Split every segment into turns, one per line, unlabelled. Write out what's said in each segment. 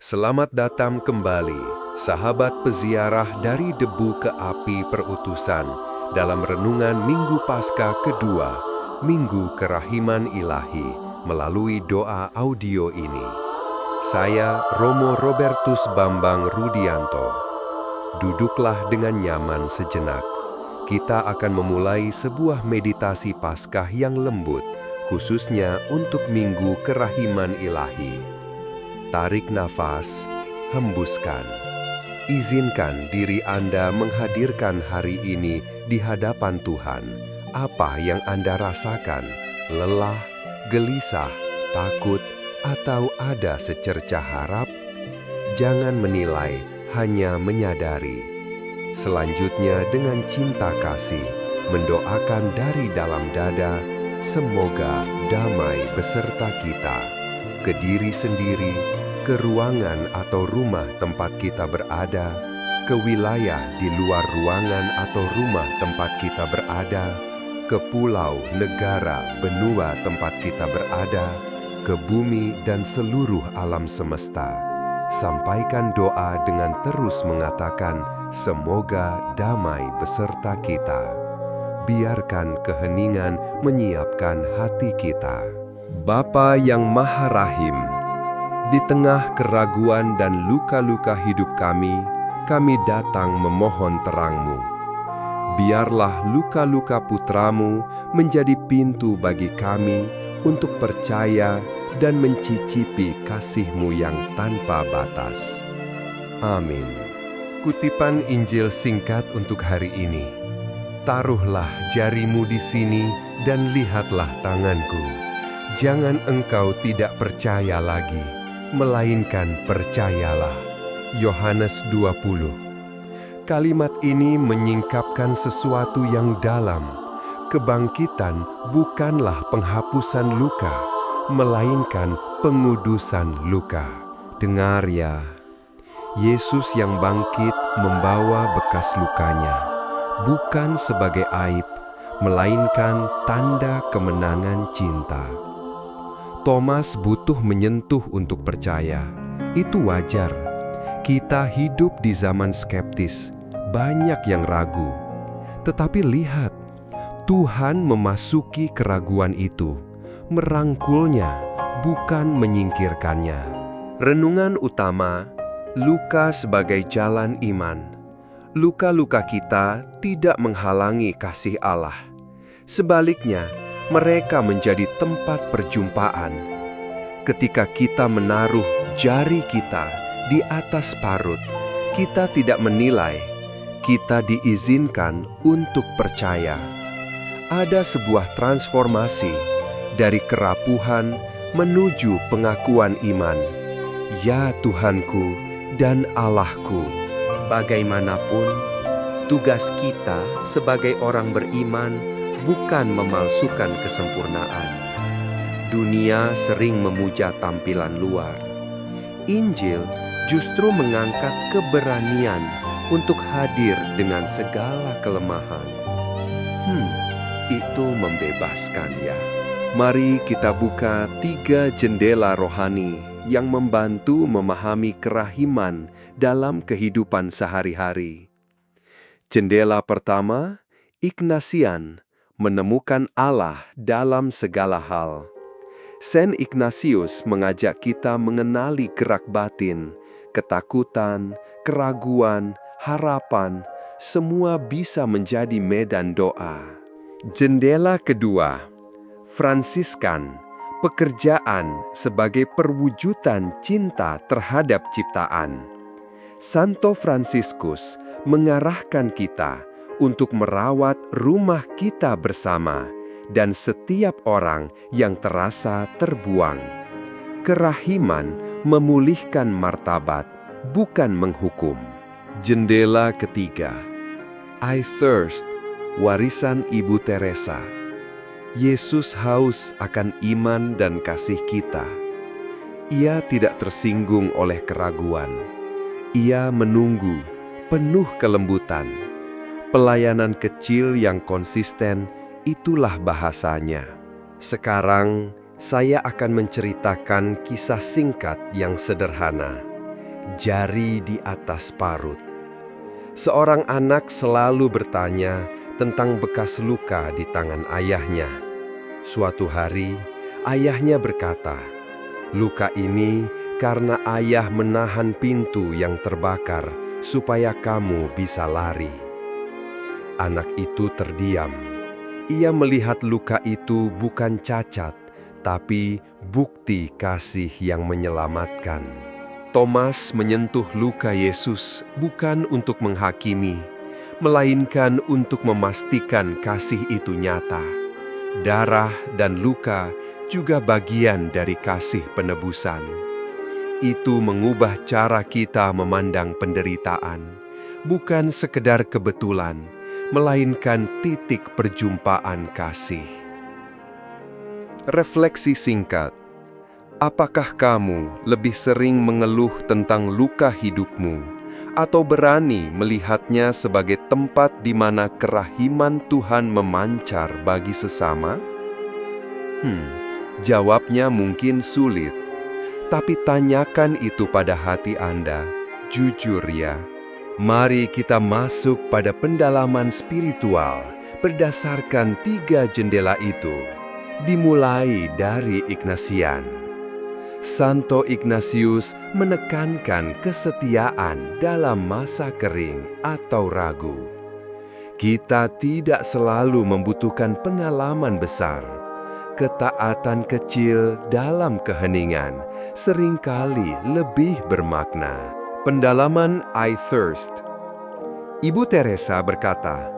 Selamat datang kembali, sahabat peziarah dari debu ke api perutusan, dalam renungan Minggu Paskah kedua, Minggu Kerahiman Ilahi, melalui doa audio ini. Saya, Romo Robertus Bambang Rudianto. Duduklah dengan nyaman sejenak. Kita akan memulai sebuah meditasi Paskah yang lembut, khususnya untuk Minggu Kerahiman Ilahi. Tarik nafas, hembuskan. Izinkan diri Anda menghadirkan hari ini di hadapan Tuhan. Apa yang Anda rasakan? Lelah, gelisah, takut, atau ada secerca harap? Jangan menilai, hanya menyadari. Selanjutnya dengan cinta kasih, mendoakan dari dalam dada, semoga damai beserta kita, ke diri sendiri, ke ruangan atau rumah tempat kita berada, ke wilayah di luar ruangan atau rumah tempat kita berada, ke pulau, negara, benua tempat kita berada, ke bumi dan seluruh alam semesta. Sampaikan doa dengan terus mengatakan, semoga damai beserta kita. Biarkan keheningan menyiapkan hati kita. Bapa yang Maha Rahim, di tengah keraguan dan luka-luka hidup kami datang memohon terang-Mu. Biarlah luka-luka putra-Mu menjadi pintu bagi kami untuk percaya dan mencicipi kasih-Mu yang tanpa batas. Amin. Kutipan Injil singkat untuk hari ini. Taruhlah jarimu di sini dan lihatlah tanganku. Jangan engkau tidak percaya lagi, melainkan percayalah. Yohanes 20. Kalimat ini menyingkapkan sesuatu yang dalam. Kebangkitan bukanlah penghapusan luka, melainkan pengudusan luka. Dengar ya, Yesus yang bangkit membawa bekas lukanya, bukan sebagai aib, melainkan tanda kemenangan cinta. Thomas butuh menyentuh untuk percaya. Itu wajar. Kita hidup di zaman skeptis, banyak yang ragu. Tetapi lihat, Tuhan memasuki keraguan itu, merangkulnya, bukan menyingkirkannya. Renungan utama, luka sebagai jalan iman. Luka-luka kita tidak menghalangi kasih Allah. Sebaliknya, mereka menjadi tempat perjumpaan. Ketika kita menaruh jari kita di atas parut, kita tidak menilai, kita diizinkan untuk percaya. Ada sebuah transformasi dari kerapuhan menuju pengakuan iman. Ya Tuhanku dan Allahku. Bagaimanapun, tugas kita sebagai orang beriman bukan memalsukan kesempurnaan. Dunia sering memuja tampilan luar. Injil justru mengangkat keberanian untuk hadir dengan segala kelemahan. Itu membebaskan ya. Mari kita buka 3 jendela rohani yang membantu memahami kerahiman dalam kehidupan sehari-hari. Jendela pertama, Ignatian, menemukan Allah dalam segala hal. Saint Ignatius mengajak kita mengenali gerak batin, ketakutan, keraguan, harapan, semua bisa menjadi medan doa. Jendela kedua, Fransiskan, pekerjaan sebagai perwujudan cinta terhadap ciptaan. Santo Fransiskus mengarahkan kita untuk merawat rumah kita bersama dan setiap orang yang terasa terbuang. Kerahiman memulihkan martabat, bukan menghukum. Jendela ketiga, I Thirst, warisan Ibu Teresa. Yesus haus akan iman dan kasih kita. Ia tidak tersinggung oleh keraguan. Ia menunggu, penuh kelembutan. Pelayanan kecil yang konsisten, itulah bahasanya. Sekarang, saya akan menceritakan kisah singkat yang sederhana. jari di atas parut. Seorang anak selalu bertanya tentang bekas luka di tangan ayahnya. Suatu hari, ayahnya berkata, "Luka ini karena ayah menahan pintu yang terbakar supaya kamu bisa lari." Anak itu terdiam. Ia melihat luka itu bukan cacat, tapi bukti kasih yang menyelamatkan. Thomas menyentuh luka Yesus bukan untuk menghakimi, melainkan untuk memastikan kasih itu nyata. Darah dan luka juga bagian dari kasih penebusan. Itu mengubah cara kita memandang penderitaan, bukan sekedar kebetulan, melainkan titik perjumpaan kasih. Refleksi singkat. Apakah kamu lebih sering mengeluh tentang luka hidupmu, atau berani melihatnya sebagai tempat di mana kerahiman Tuhan memancar bagi sesama? Jawabnya mungkin sulit, tapi tanyakan itu pada hati Anda, jujur ya. Mari kita masuk pada pendalaman spiritual berdasarkan 3 jendela itu, dimulai dari Ignatian. Santo Ignatius menekankan kesetiaan dalam masa kering atau ragu. Kita tidak selalu membutuhkan pengalaman besar. Ketaatan kecil dalam keheningan seringkali lebih bermakna. Pendalaman I Thirst. Ibu Teresa berkata,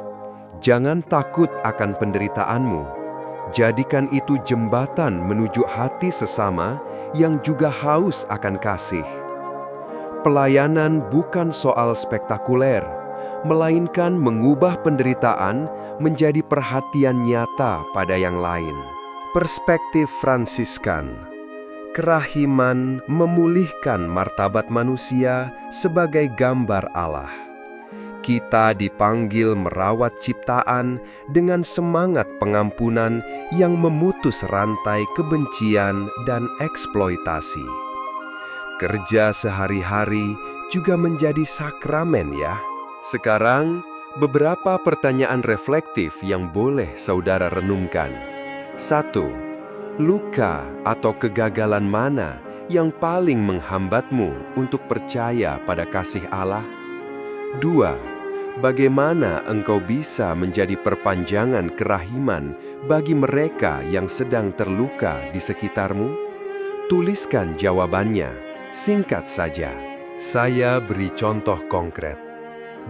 "Jangan takut akan penderitaanmu. Jadikan itu jembatan menuju hati sesama yang juga haus akan kasih." Pelayanan bukan soal spektakuler, melainkan mengubah penderitaan menjadi perhatian nyata pada yang lain. Perspektif Fransiskan. Kerahiman memulihkan martabat manusia sebagai gambar Allah. Kita dipanggil merawat ciptaan dengan semangat pengampunan yang memutus rantai kebencian dan eksploitasi. Kerja sehari-hari juga menjadi sakramen ya. Sekarang, beberapa pertanyaan reflektif yang boleh saudara renungkan. 1. Luka atau kegagalan mana yang paling menghambatmu untuk percaya pada kasih Allah? 2. Bagaimana engkau bisa menjadi perpanjangan kerahiman bagi mereka yang sedang terluka di sekitarmu? Tuliskan jawabannya, singkat saja. Saya beri contoh konkret.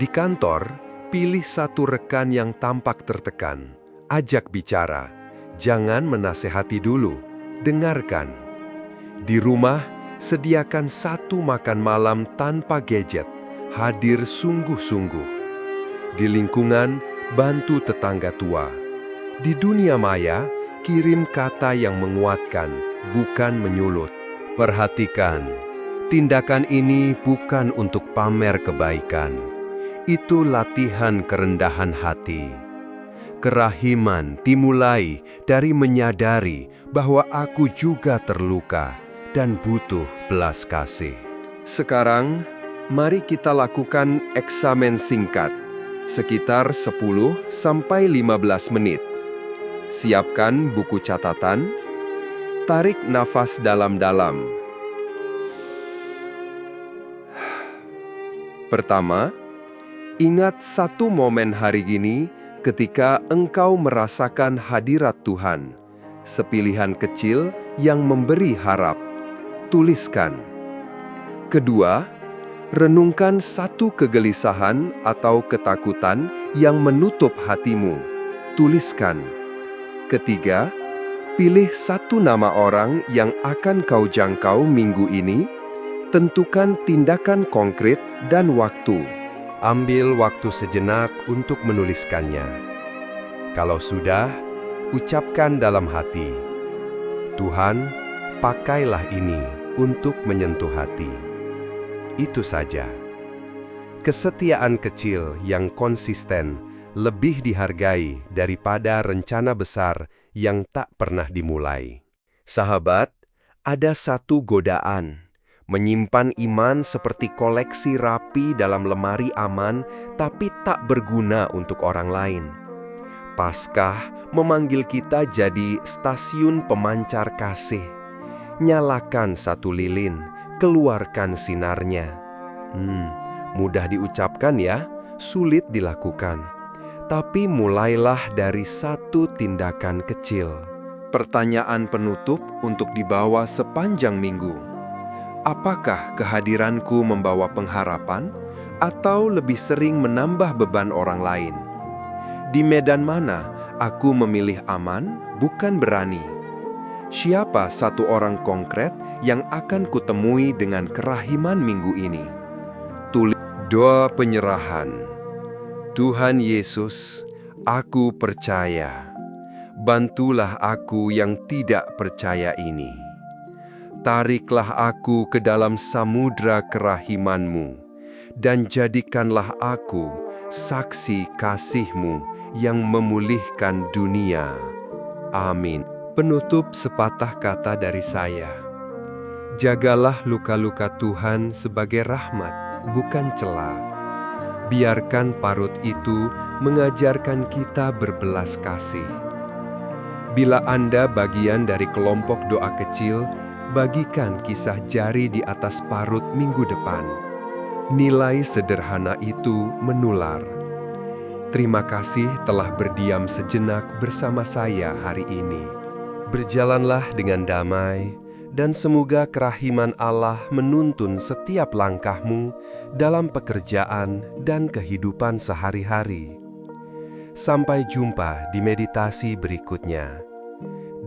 Di kantor, pilih satu rekan yang tampak tertekan. Ajak bicara. Jangan menasehati dulu, dengarkan. Di rumah, sediakan satu makan malam tanpa gadget, hadir sungguh-sungguh. Di lingkungan, bantu tetangga tua. Di dunia maya, kirim kata yang menguatkan, bukan menyulut. Perhatikan, tindakan ini bukan untuk pamer kebaikan. Itu latihan kerendahan hati. Kerahiman dimulai dari menyadari bahwa aku juga terluka dan butuh belas kasih. Sekarang, mari kita lakukan eksamen singkat, sekitar 10-15 menit. Siapkan buku catatan, tarik nafas dalam-dalam. Pertama, ingat satu momen hari ini ketika engkau merasakan hadirat Tuhan, sepilihan kecil yang memberi harap. Tuliskan. Kedua, renungkan satu kegelisahan atau ketakutan yang menutup hatimu. Tuliskan. Ketiga, pilih satu nama orang yang akan kau jangkau minggu ini. Tentukan tindakan konkret dan waktu. Ambil waktu sejenak untuk menuliskannya. Kalau sudah, ucapkan dalam hati, "Tuhan, pakailah ini untuk menyentuh hati." Itu saja. Kesetiaan kecil yang konsisten lebih dihargai daripada rencana besar yang tak pernah dimulai. Sahabat, ada satu godaan. Menyimpan iman seperti koleksi rapi dalam lemari aman, tapi tak berguna untuk orang lain. Paskah memanggil kita jadi stasiun pemancar kasih. Nyalakan satu lilin, keluarkan sinarnya. Mudah diucapkan ya, sulit dilakukan. Tapi mulailah dari satu tindakan kecil. Pertanyaan penutup untuk dibawa sepanjang minggu. Apakah kehadiranku membawa pengharapan atau lebih sering menambah beban orang lain? Di medan mana aku memilih aman, bukan berani? Siapa satu orang konkret yang akan kutemui dengan kerahiman minggu ini? Tulis doa penyerahan. Tuhan Yesus, aku percaya. Bantulah aku yang tidak percaya ini. Tariklah aku ke dalam samudra kerahiman-Mu, dan jadikanlah aku saksi kasih-Mu yang memulihkan dunia. Amin. Penutup sepatah kata dari saya. Jagalah luka-luka Tuhan sebagai rahmat, bukan cela. Biarkan parut itu mengajarkan kita berbelas kasih. Bila Anda bagian dari kelompok doa kecil, bagikan kisah jari di atas parut minggu depan. Nilai sederhana itu menular. Terima kasih telah berdiam sejenak bersama saya hari ini. Berjalanlah dengan damai, dan semoga kerahiman Allah menuntun setiap langkahmu dalam pekerjaan dan kehidupan sehari-hari. Sampai jumpa di meditasi berikutnya.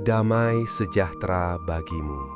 Damai sejahtera bagimu.